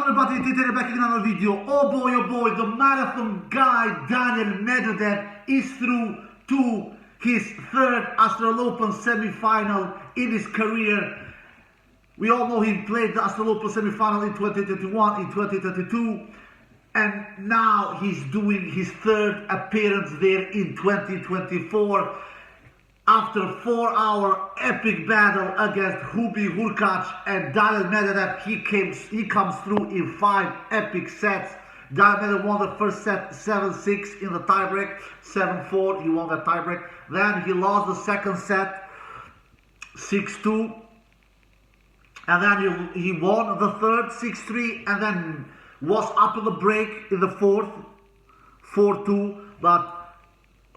everybody, Tite back in another video. Oh boy, the marathon guy Daniel Medvedev is through to his third Australian Open semi-final in his career. We all know he played the Australian Open semi-final in 2021, in 2022, and now he's doing his third appearance there in 2024. After a 4-hour epic battle against Hurkacz and Daniel Medvedev, he comes through in 5 epic sets. Daniel Medvedev won the first set 7-6 in the tiebreak, 7-4, he won the tiebreak. Then he lost the second set 6-2, and then he won the third 6-3, and then was up in the break in the fourth 4-2, but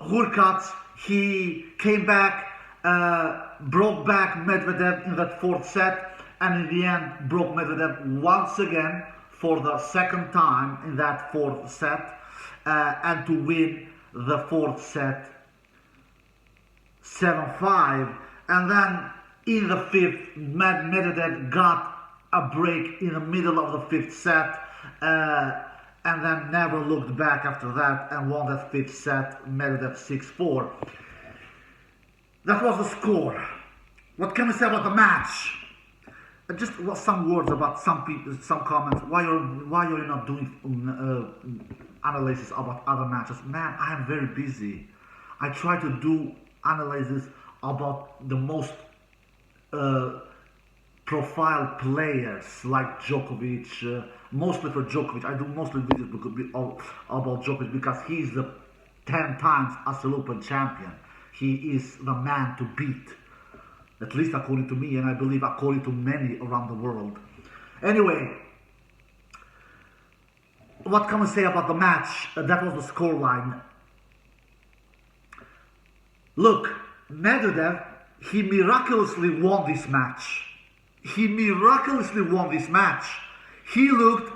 Hurkacz, he came back, broke back Medvedev in that fourth set, and in the end broke Medvedev once again for the second time in that fourth set, and to win the fourth set 7-5. And then in the fifth, Medvedev got a break in the middle of the fifth set, and then never looked back after that and won that fifth set, Medvedev 6-4. That was the score. What can we say about the match? Just some words about some people, some comments. Why are you not doing analysis about other matches? Man, I am very busy. I try to do analysis about the most profile players like Djokovic, mostly for Djokovic. I do mostly videos about Djokovic because he's the 10 times Australian Open champion. He is the man to beat, at least according to me, and I believe according to many around the world. Anyway, what can we say about the match? That was the scoreline. Look, Medvedev, he miraculously won this match. He miraculously won this match. He looked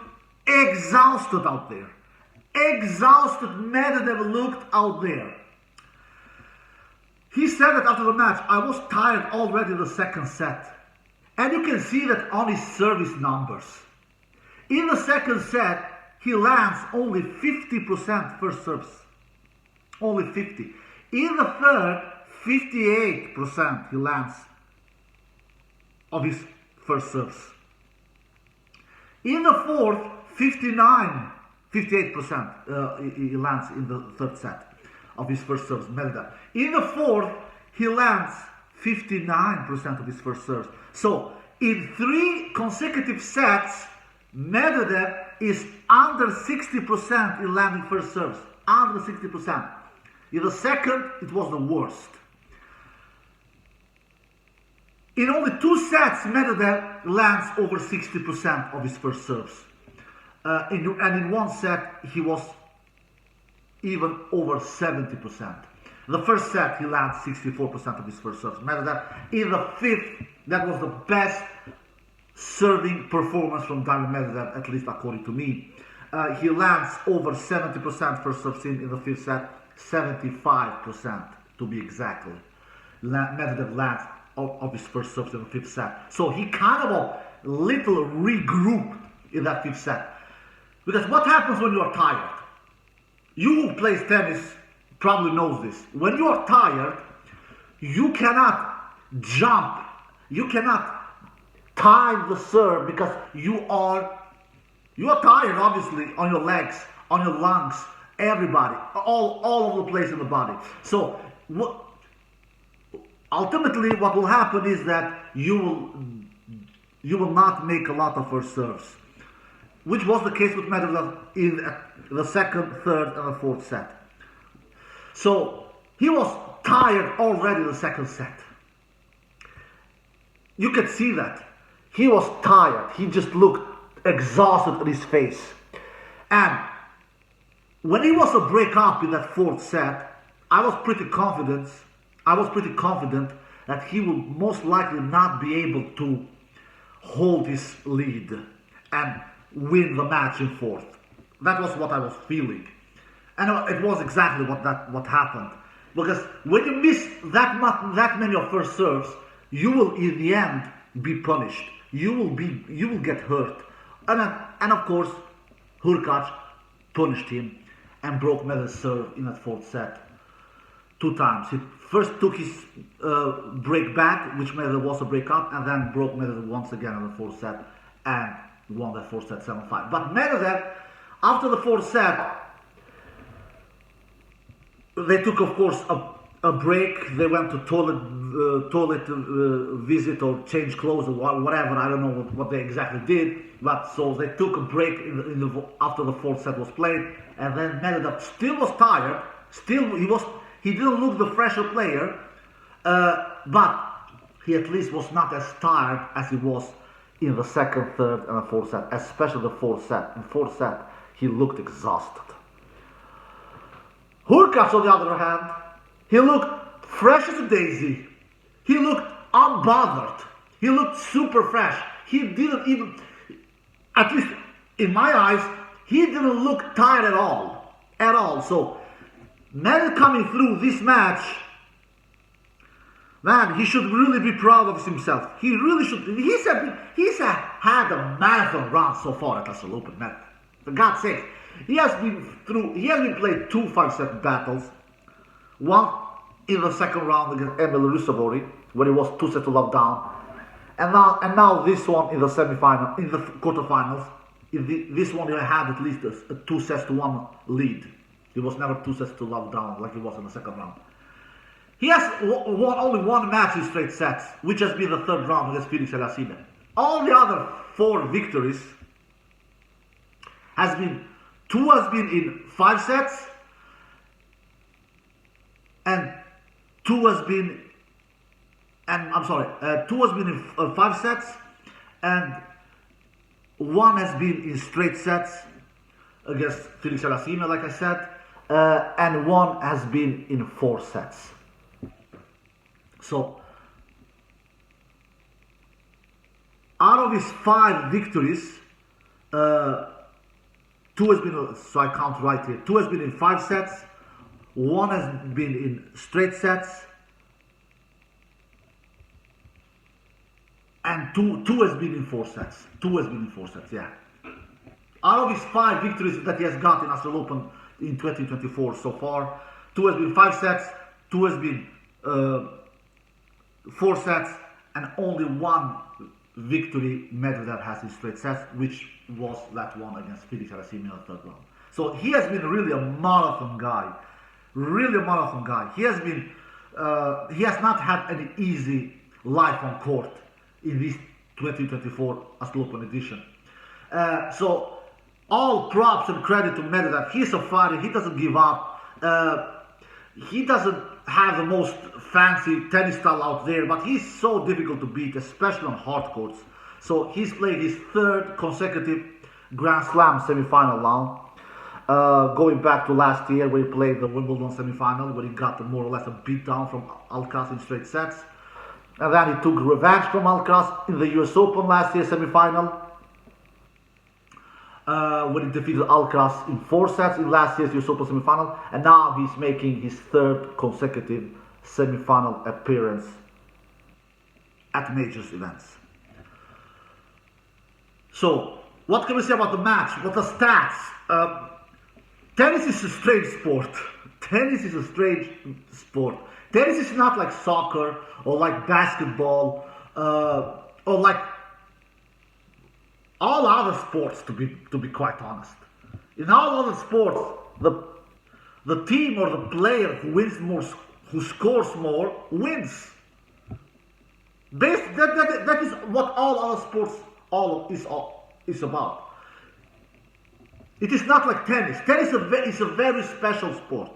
exhausted out there. Exhausted Medvedev looked out there. He said that after the match, I was tired already in the second set. And you can see that on his service numbers. In the second set, he lands only 50% first serves. Only 50. In the third, 58% he lands of his first serves. In the fourth, 58% he lands in the third set of his first serves, Medvedev. In the fourth, he lands 59% of his first serves. So, in 3 consecutive sets, Medvedev is under 60% in landing first serves. Under 60%. In the second, it was the worst. In only 2 sets, Medvedev lands over 60% of his first serves. And in 1 set, he was even over 70%. The first set, he lands 64% of his first serves. Medvedev, in the fifth, that was the best serving performance from Daniel Medvedev, at least according to me. He lands over 70% first serves in the fifth set, 75% to be exactly. Medvedev lands of his first serves in the fifth set. So he kind of a little regrouped in that fifth set. Because what happens when you are tired? You who plays tennis probably knows this. When you are tired, you cannot jump. You cannot time the serve because you are tired, obviously, on your legs, on your lungs, everybody, all over the place in the body. So ultimately what will happen is that you will not make a lot of first serves, which was the case with Medvedev in the second, third, and the fourth set. So he was tired already in the second set. You could see that. He was tired. He just looked exhausted on his face. And when he was to break up in that fourth set, I was pretty confident that he will most likely not be able to hold his lead and win the match in fourth. That was what I was feeling, and it was exactly what happened. Because when you miss that many of first serves, you will in the end be punished. You will get hurt. And of course, Hurkacz punished him and broke Medvedev's serve in that fourth set 2 times. He first took his break back, which Medvedev was a break up, and then broke Medvedev once again in the fourth set and won that fourth set 7-5. But Medvedev, after the fourth set, they took, of course, a break. They went to toilet visit or change clothes or whatever. I don't know what they exactly did. But so they took a break after the fourth set was played, and then Medvedev still was tired. Still, he didn't look the fresher player, but he at least was not as tired as he was in the second, third, and the fourth set. Especially the fourth set. In fourth set, he looked exhausted. Hurkacz, on the other hand, he looked fresh as a daisy. He looked unbothered. He looked super fresh. He didn't even, at least in my eyes, he didn't look tired at all. At all. So, Medvedev coming through this match, man, he should really be proud of himself. He really should. He's had a marathon run so far at Australian Open, man. For God's sake. He has been played 2 5-set battles. One in the second round against Emil Rusevori, when he was 2-0 down. And now this one in the semi-final, in the quarterfinals. This one he had at least a 2-1 lead. He was never 2-0 down like he was in the second round. He has won only 1 match in straight sets, which has been the third round against Felix Alcina. All the other 4 victories has been 2 has been in 5 sets, and 2 has been, and I'm sorry, 2 has been in 5 sets, and 1 has been in straight sets against Felix Alcina, like I said, and 1 has been in 4 sets. So, out of his 5 victories, 2 has been, so I count right here, 2 has been in 5 sets, 1 has been in straight sets, and 2 has been in 4 sets. 2 has been in 4 sets, yeah. Out of his 5 victories that he has got in Australian Open in 2024 so far, 2 has been 5 sets, 2 has been 4 sets, and only 1 victory Medvedev has in straight sets, which was that one against Felix Alcina in the third round. So he has been really a marathon guy. Really a marathon guy. He has been, he has not had any easy life on court in this 2024 Australian Open edition. So all props and credit to Medvedev. He's a fighter. He doesn't give up. He doesn't have the most fancy tennis style out there, but he's so difficult to beat, especially on hard courts. So he's played his 3rd consecutive Grand Slam semi-final now. Going back to last year where he played the Wimbledon semi-final, where he got more or less a beatdown from Alcaraz in straight sets. And then he took revenge from Alcaraz in the US Open last year semi-final, when he defeated Alcaraz in 4 sets in last year's US Open semi-final. And now he's making his 3rd consecutive semi-final appearance at majors events. So, what can we say about the match? What the stats? Tennis is a strange sport. Tennis is a strange sport. Tennis is not like soccer or like basketball or like all other sports, to be quite honest. In all other sports, the team or the player who wins more, who scores more, wins. That is what all other sports is about. It is not like tennis. Tennis is a very special sport.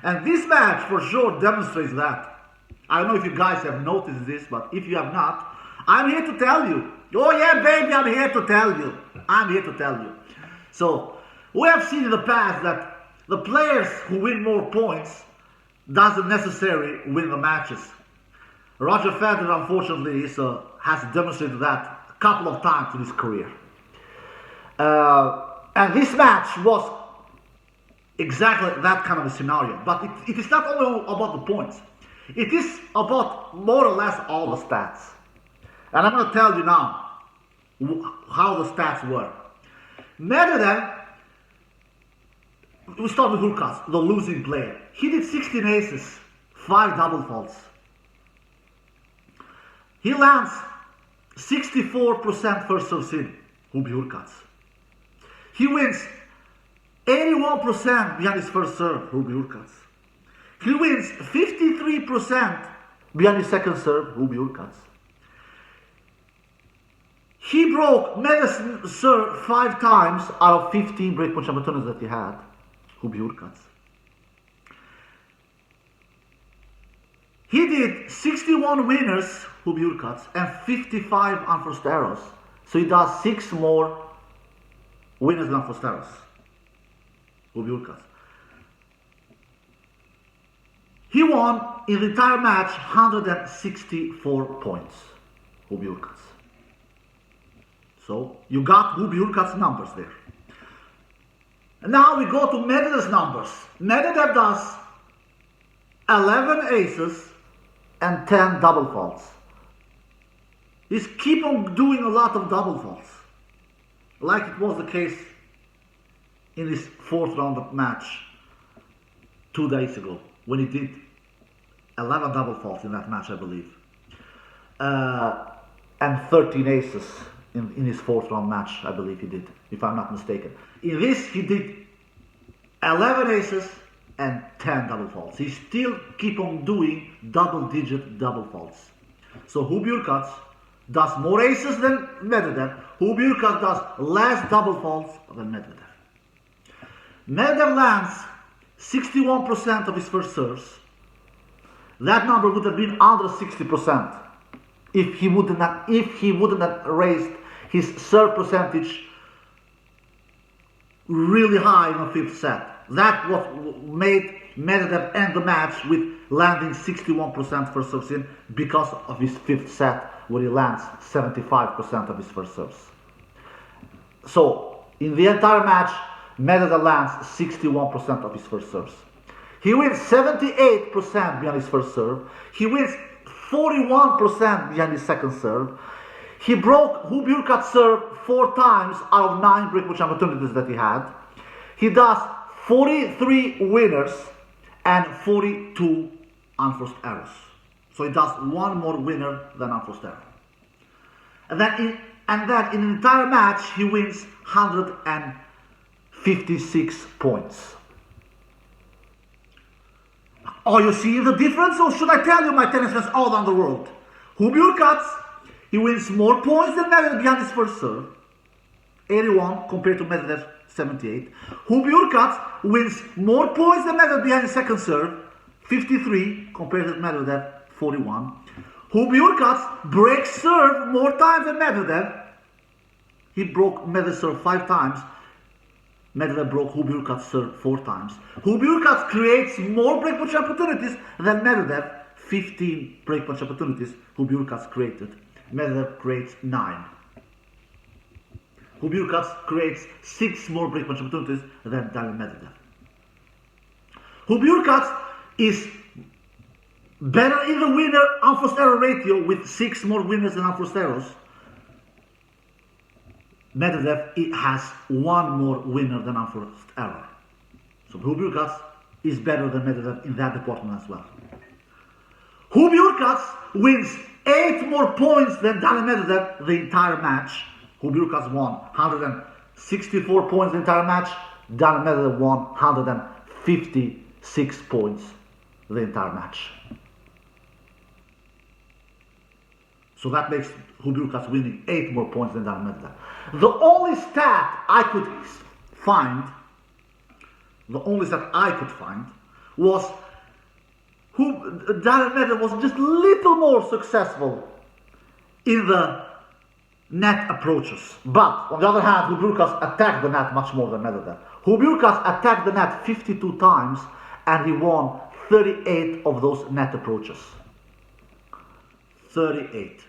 And this match for sure demonstrates that. I don't know if you guys have noticed this, but if you have not, I'm here to tell you. Oh yeah, baby, I'm here to tell you. I'm here to tell you. So, we have seen in the past that the players who win more points doesn't necessarily win the matches. Roger Federer, unfortunately, has demonstrated that a couple of times in his career. And this match was exactly that kind of a scenario. But it is not only about the points. It is about more or less all the stats. And I'm going to tell you now. how the stats were. Medvedev, we start with Hurkacz, the losing player. He did 16 aces, 5 double faults. He lands 64% first serve in, Hurkacz. He wins 81% behind his first serve, Hurkacz. He wins 53% behind his second serve, Hurkacz. He broke Medvedev's serve 5 times out of 15 breakpoint opportunities that he had, Hurkacz. He did 61 winners, Hurkacz, and 55 unforced errors. So he does 6 more winners than unforced errors, Hurkacz. He won in the entire match 164 points, Hurkacz. So you got Hurkacz's numbers there. And now we go to Medvedev's numbers. Medvedev does 11 aces and 10 double faults. He's keep on doing a lot of double faults, like it was the case in his 4th round match 2 days ago, when he did 11 double faults in that match, I believe, and 13 aces in his 4th round match, I believe he did, if I'm not mistaken. In this, he did 11 aces and 10 double faults. He still keep on doing double-digit double faults. So Hurkacz does more aces than Medvedev. Hurkacz does less double faults than Medvedev. Medvedev lands 61% of his first serves. That number would have been under 60% if he wouldn't have raised his serve percentage really high in the 5th set. That what made Medvedev end the match with landing 61% first serves in, because of his 5th set, where he lands 75% of his first serves. So in the entire match, Medvedev lands 61% of his first serves. He wins 78% behind his first serve. He wins 41% behind his second serve. He broke Hurkacz's serve 4 times out of 9 breakpoint opportunities that he had. He does 43 winners and 42 unforced errors. So he does 1 more winner than unforced error. And then in an entire match, he wins 156 points. Are you seeing the difference, or should I tell you my tennis fans all around the world? Hurkacz, he wins more points than Medvedev behind his first serve, 81 compared to Medvedev 78. Hurkacz wins more points than Medvedev behind his second serve, 53 compared to Medvedev 41. Hurkacz breaks serve more times than Medvedev. He broke Medvedev's serve 5 times. Medvedev broke Hurkacz's serve 4 times. Hurkacz creates more breakpoint opportunities than Medvedev. 15 breakpoint opportunities Hurkacz created. Medvedev creates 9. Hurkacz creates 6 more breakpoint opportunities than Daniil Medvedev. Hurkacz is better in the winner unforced error ratio with 6 more winners than unforced errors. Medvedev has 1 more winner than unforced error. So Hurkacz is better than Medvedev in that department as well. Hurkacz wins 8 more points than Daniil Medvedev the entire match. Hurkacz won 164 points the entire match. Daniil Medvedev won 156 points the entire match. So that makes Hurkacz winning 8 more points than Daniil Medvedev. The only stat I could find was Daniil Medvedev was just a little more successful in the net approaches. But on the other hand, Hurkacz attacked the net much more than Medvedev. Hurkacz attacked the net 52 times and he won 38 of those net approaches. 38.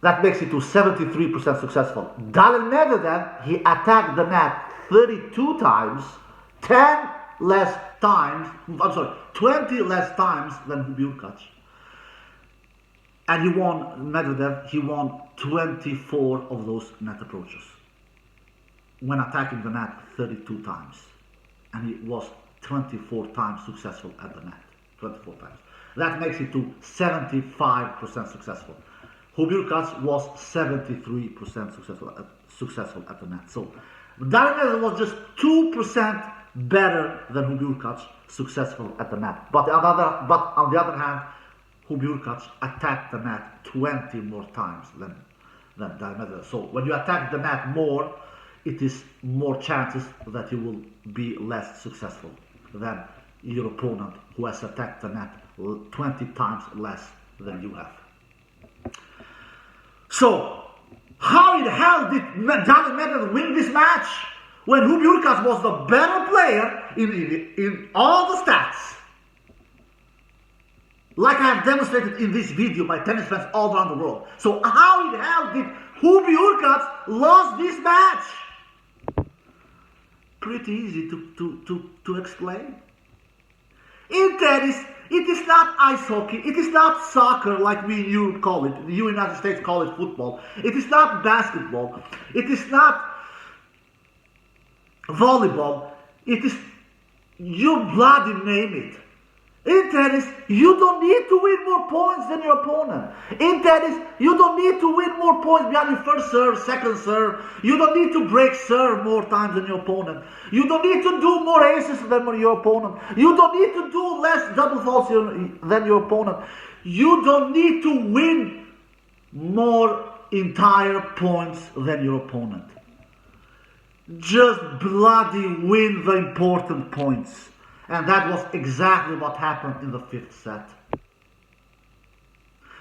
That makes it to 73% successful. Daniil Medvedev, he attacked the net 32 times, 20 less times than Hurkacz. And he won 24 of those net approaches when attacking the net 32 times. And he was 24 times successful at the net. 24 times. That makes it to 75% successful. Hurkacz was 73% successful at the net. So Daniel Medvedev was just 2% better than Hurkacz successful at the net. But on the other hand, Hurkacz attacked the net 20 more times than Daniel Medvedev. So when you attack the net more, it is more chances that you will be less successful than your opponent who has attacked the net 20 times less than you have. So, how in the hell did Daniel Medvedev win this match when Hurkacz was the better player in all the stats? Like I have demonstrated in this video by tennis fans all around the world. So how in the hell did Hurkacz lose this match? Pretty easy to explain. In tennis, it is not ice hockey, it is not soccer like we in Europe call it, the United States call it football, it is not basketball, it is not volleyball, it is, you bloody name it. In tennis, you don't need to win more points than your opponent. In tennis, you don't need to win more points behind your first serve, second serve. You don't need to break serve more times than your opponent. You don't need to do more aces than your opponent. You don't need to do less double faults than your opponent. You don't need to win more entire points than your opponent. Just bloody win the important points. And that was exactly what happened in the fifth set.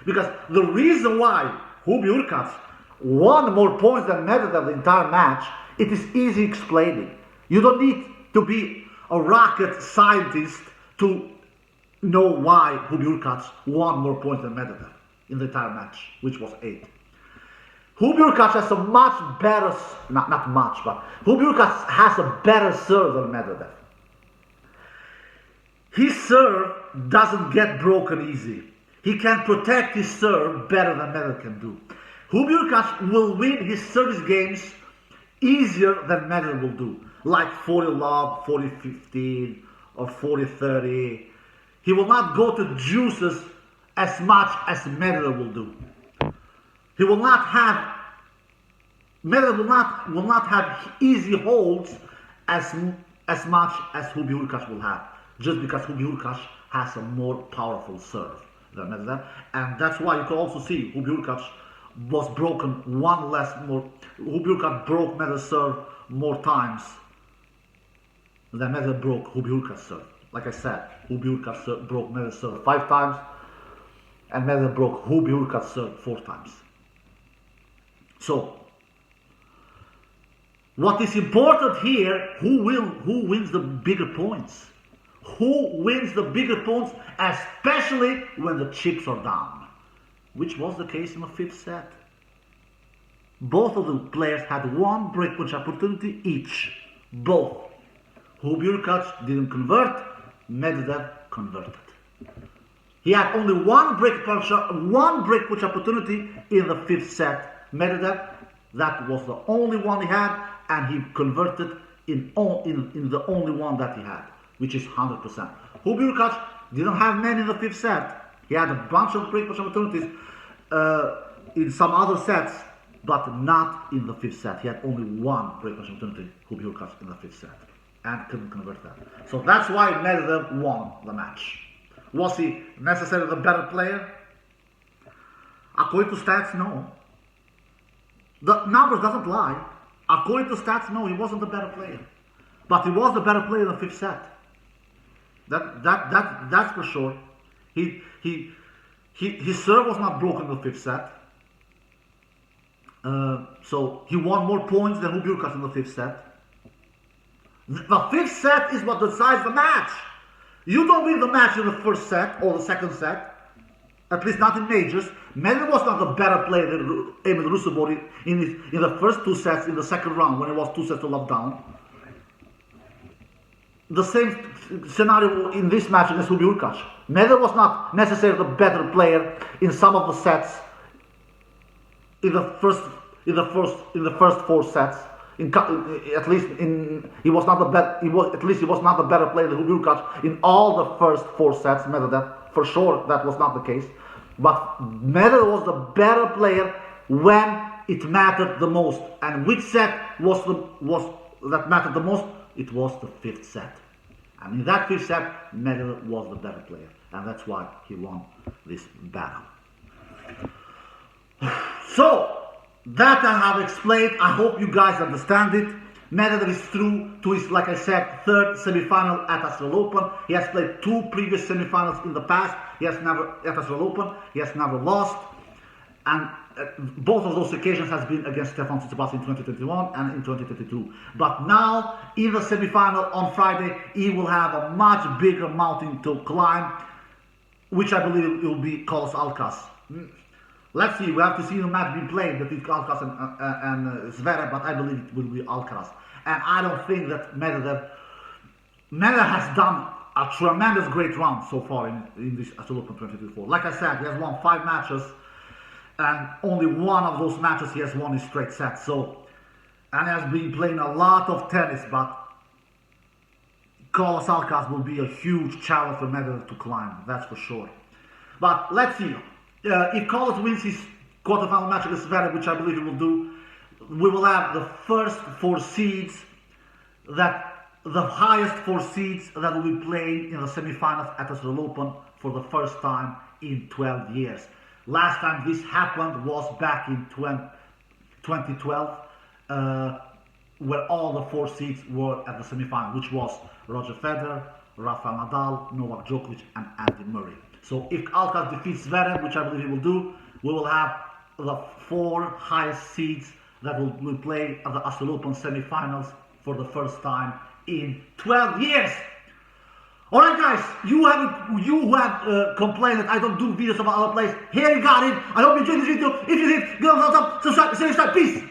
Because the reason why Hurkacz won more points than Medvedev the entire match, it is easy explaining. You don't need to be a rocket scientist to know why Hurkacz won more points than Medvedev in the entire match, which was 8. Hurkacz has a much better, not much, but Hurkacz has a better serve than Medvedev. His serve doesn't get broken easy. He can protect his serve better than Medvedev can do. Hurkacz will win his service games easier than Medvedev will do. Like 40 love, 40-15, or 40-30. He will not go to juices as much as Medvedev will do. He will not have, Medvedev will not have easy holds as much as Hurkacz will have. Just because Hurkacz has a more powerful serve than Medvedev, and that's why you can also see Hurkacz was broken Hurkacz broke Medvedev's serve more times than Medvedev broke Hurkacz's serve. Like I said, Hurkacz broke Medvedev's serve 5 times, and Medvedev broke Hurkacz's serve 4 times. So, what is important here? Who wins the bigger points? Who wins the bigger points, especially when the chips are down, which was the case in the fifth set. Both of the players had one breakpoint opportunity each. Both. Hurkacz didn't convert, Medvedev converted. He had only one breakpoint opportunity in the fifth set. Medvedev, that was the only one he had, and he converted in the only one that he had, which is 100%. Hurkacz didn't have many in the fifth set. He had a bunch of breakpoint opportunities in some other sets, but not in the fifth set. He had only one breakpoint opportunity, Hurkacz, in the fifth set, and couldn't convert that. So that's why Medvedev won the match. Was he necessarily the better player? According to stats, no. The numbers doesn't lie. According to stats, no, he wasn't the better player. But he was the better player in the fifth set. That's for sure. His serve was not broken in the fifth set. So he won more points than Hurkacz in the fifth set. The fifth set is what decides the match. You don't win the match in the first set or the second set, at least not in majors. Medvedev was not a better player than Emil Russell in the first 2 sets in the second round when it was 2 sets to love down. The same scenario in this match against Hurkacz. Medvedev was not necessarily the better player in some of the sets in the first four sets. At least he was not the better player than Hurkacz in all the first four sets. Medvedev, for sure, that was not the case. But Medvedev was the better player when it mattered the most. And which set was that mattered the most? It was the fifth set. And in that fifth set, Medvedev was the better player, and that's why he won this battle. So that I have explained. I hope you guys understand it. Medvedev is through to his, like I said, third semi-final at Australian Open. He has played two previous semi-finals in the past. He has never at Australian Open. He has never lost, and both of those occasions has been against Stefan Tsitsipas in 2021 and in 2022. But now, in the semi-final on Friday, he will have a much bigger mountain to climb, which I believe will be Carlos Alcaraz. Let's see. We have to see the match being played between Alcaraz and Zverev, but I believe it will be Alcaraz. And I don't think that Medvedev has done a tremendous great run so far in this Australian Open 2024. Like I said, he has won 5 matches, and only one of those matches he has won in straight sets. So, and he has been playing a lot of tennis, but Carlos Alcaraz will be a huge challenge for Medvedev to climb, that's for sure. But let's see. If Carlos wins his quarterfinal match against Zverev, which I believe he will do, we will have the first 4 seeds, the highest 4 seeds that will be playing in the semi-finals at the Australian Open for the first time in 12 years. Last time this happened was back in 2012, where all the 4 seeds were at the semi-final, which was Roger Federer, Rafael Nadal, Novak Djokovic, and Andy Murray. So if Alcaraz defeats Zverev, which I believe he will do, we will have the 4 highest seeds that will play at the Australian Open semi-finals for the first time in 12 years. Alright guys, you have complained that I don't do videos about other players. Here you got it. I hope you enjoyed this video. If you did, give a thumbs up, subscribe, stay safe, peace.